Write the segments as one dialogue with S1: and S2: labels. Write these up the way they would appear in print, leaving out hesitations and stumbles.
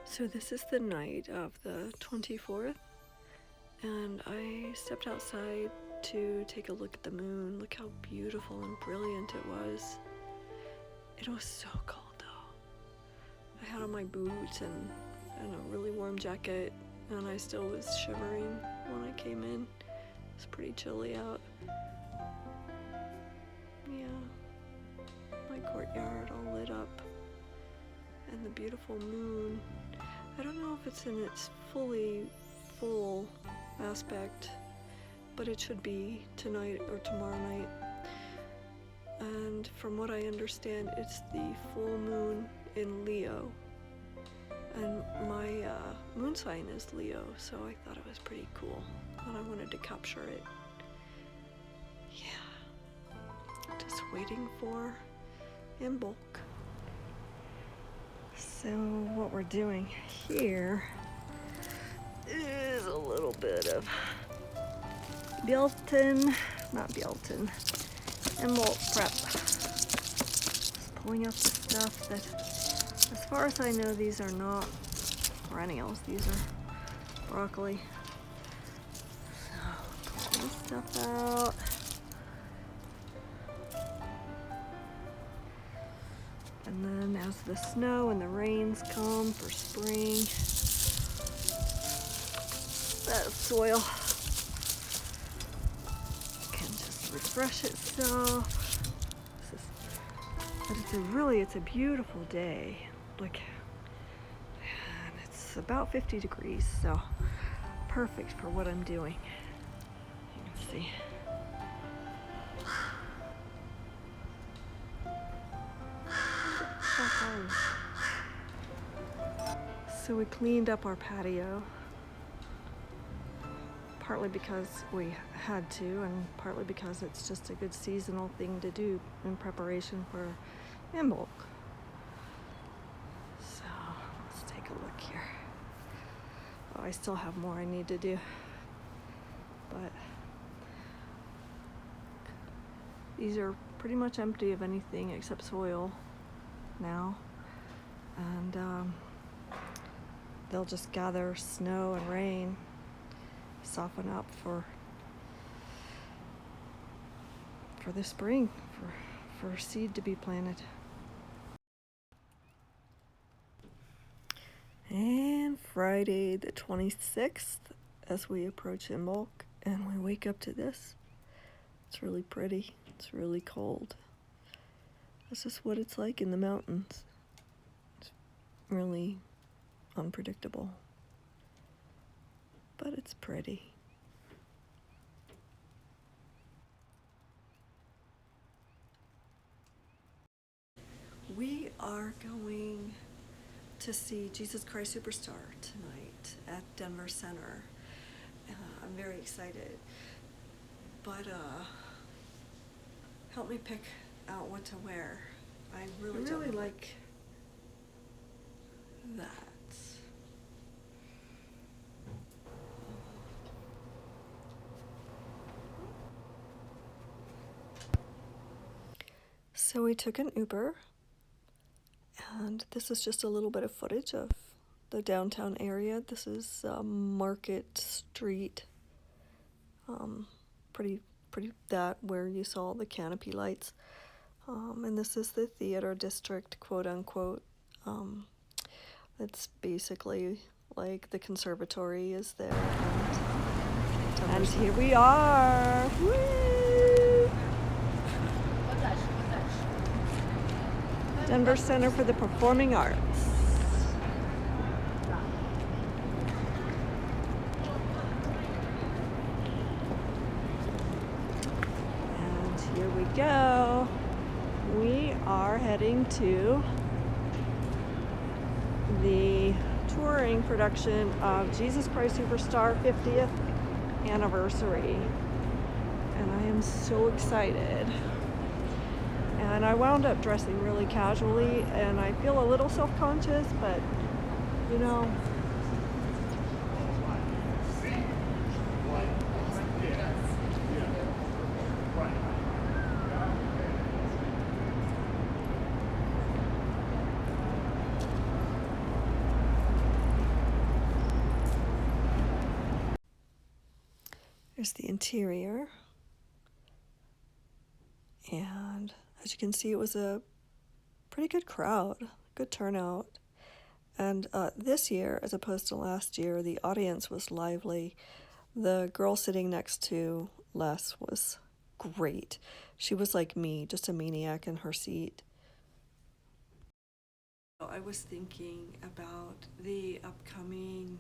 S1: So this is the night of the 24th, and I stepped outside to take a look at the moon. Look how beautiful and brilliant it was. It was so cold though. I had on my boots and a really warm jacket, and I still was shivering when I came in. It's pretty chilly out. Yeah, my courtyard all lit up, and the beautiful moon. I don't know if it's in its full aspect, but it should be tonight or tomorrow night. And from what I understand, it's the full moon in Leo. And my moon sign is Leo, so I thought it was pretty cool, and I wanted to capture it. Yeah, just waiting for Imbolc. So what we're doing here is a little bit of Imbolc prep. Just pulling out the stuff that, as far as I know, these are not perennials. These are broccoli. So pull this stuff out. And then as the snow and the rains come for spring, that soil can just refresh itself. It's a beautiful day. And it's about 50 degrees, so perfect for what I'm doing. You can see. So we cleaned up our patio, partly because we had to, and partly because it's just a good seasonal thing to do in preparation for Imbolc. So let's take a look here. Oh, I still have more I need to do, but these are pretty much empty of anything except soil now, and they'll just gather snow and rain, soften up for the spring, for seed to be planted. And Friday the 26th, as we approach Imbolc, and we wake up to this. It's really pretty. It's really cold. This is what it's like in the mountains. It's really unpredictable, but it's pretty. We are going to see Jesus Christ Superstar tonight at Denver Center. I'm very excited, but help me pick out what to wear. I really like that. So we took an Uber, and this is just a little bit of footage of the downtown area. This is Market Street, pretty that where you saw the canopy lights, and this is the theater district, quote unquote. It's basically like the conservatory is there, and here we are. Woo! Denver Center for the Performing Arts. And here we go. We are heading to the touring production of Jesus Christ Superstar 50th anniversary. And I am so excited. And I wound up dressing really casually, and I feel a little self-conscious, but you know, There's the interior. And as you can see, it was a pretty good crowd, good turnout. And this year, as opposed to last year, the audience was lively. The girl sitting next to Les was great. She was like me, just a maniac in her seat. I was thinking about the upcoming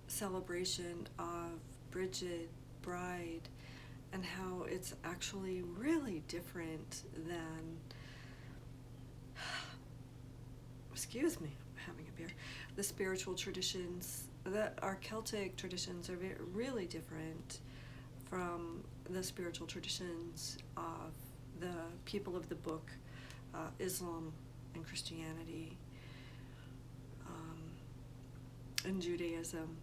S1: celebration of Brigid, Bride, and how it's actually really different than, excuse me, I'm having a beer, the spiritual traditions. That our Celtic traditions are really different from the spiritual traditions of the people of the book, Islam and Christianity, and Judaism.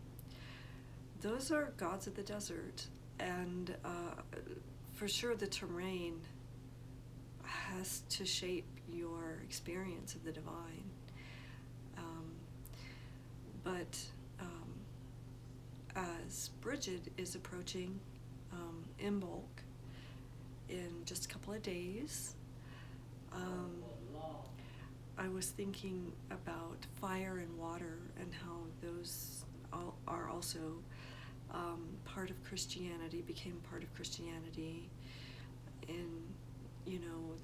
S1: Those are gods of the desert, and for sure the terrain has to shape your experience of the divine. But as Brigid is approaching Imbolc in just a couple of days, I was thinking about fire and water and how those are also part of Christianity, became part of Christianity in,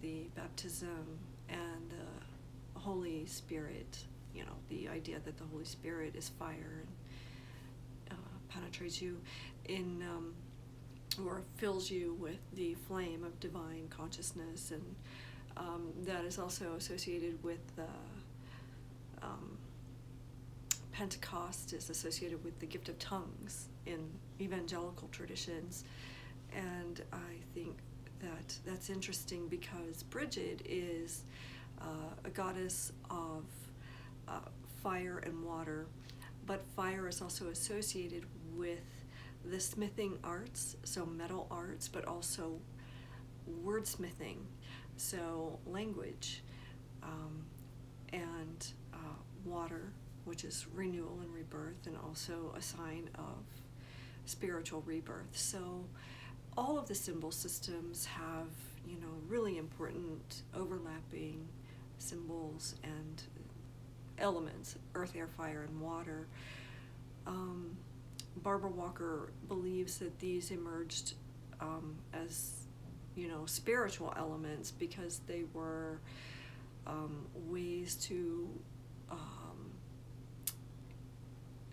S1: the baptism and the Holy Spirit, the idea that the Holy Spirit is fire and penetrates you in, or fills you with the flame of divine consciousness, and that is also associated with Pentecost is associated with the gift of tongues in evangelical traditions. And I think that that's interesting because Brigid is a goddess of fire and water, but fire is also associated with the smithing arts, so metal arts, but also wordsmithing, so language, and water, which is renewal and rebirth, and also a sign of spiritual rebirth. So all of the symbol systems have, really important overlapping symbols and elements, earth, air, fire, and water. Barbara Walker believes that these emerged as, spiritual elements because they were ways to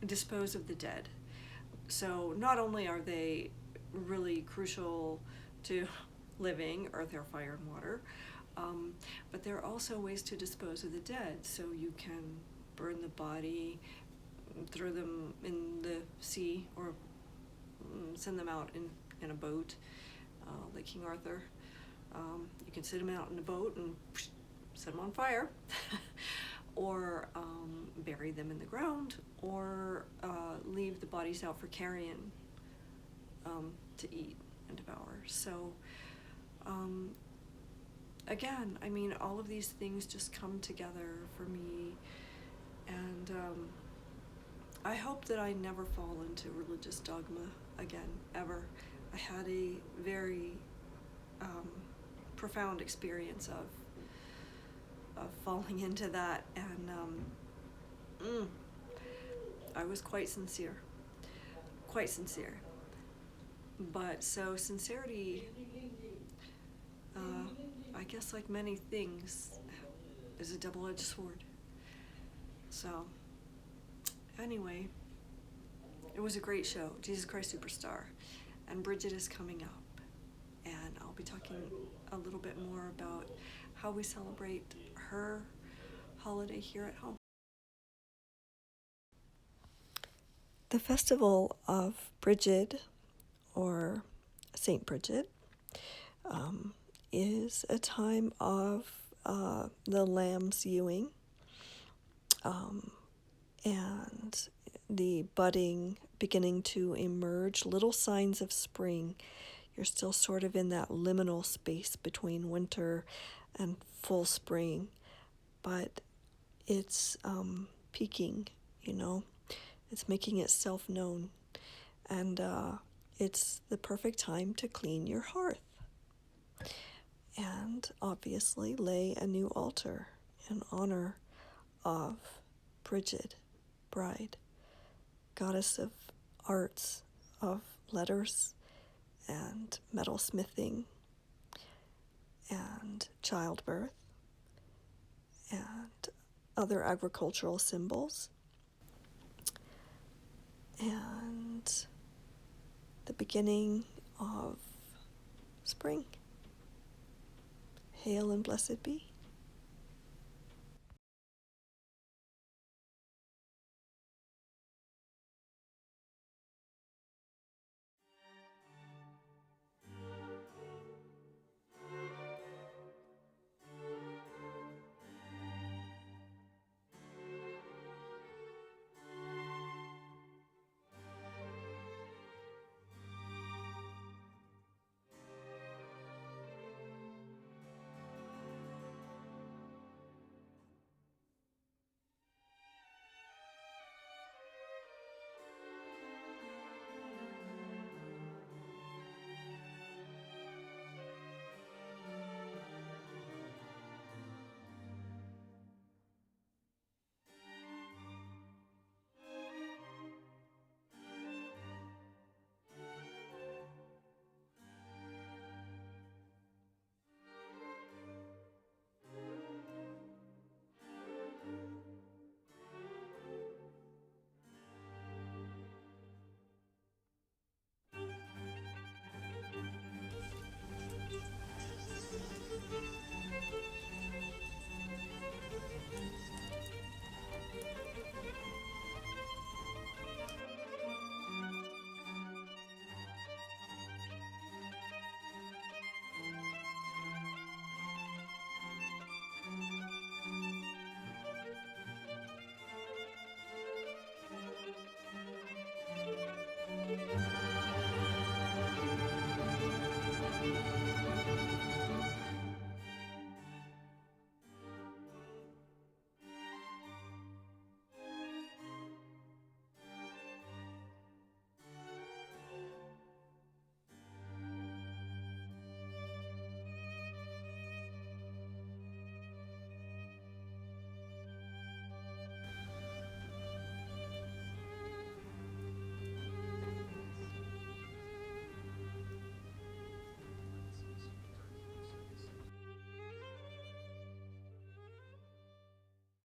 S1: dispose of the dead. So not only are they really crucial to living, earth, air, fire, and water, but they're also ways to dispose of the dead. So you can burn the body, throw them in the sea, or send them out in a boat, like King Arthur. You can sit them out in a boat and set them on fire, or bury them in the ground, or leave the bodies out for carrion to eat and devour. So again, all of these things just come together for me, and I hope that I never fall into religious dogma again, ever. I had a very profound experience of falling into that, and I was quite sincere. But so sincerity, I guess like many things, is a double-edged sword. So anyway, it was a great show, Jesus Christ Superstar, and Brigid is coming up, and I'll be talking a little bit more about how we celebrate her holiday here at home. The Festival of Brigid, or Saint Brigid, is a time of the lamb's ewing, and the budding beginning to emerge, little signs of spring. You're still sort of in that liminal space between winter and full spring, but it's peaking, it's making itself known, and it's the perfect time to clean your hearth and obviously lay a new altar in honor of Brigid, bride, goddess of arts, of letters and metalsmithing and childbirth and other agricultural symbols, and the beginning of spring. Hail and blessed be.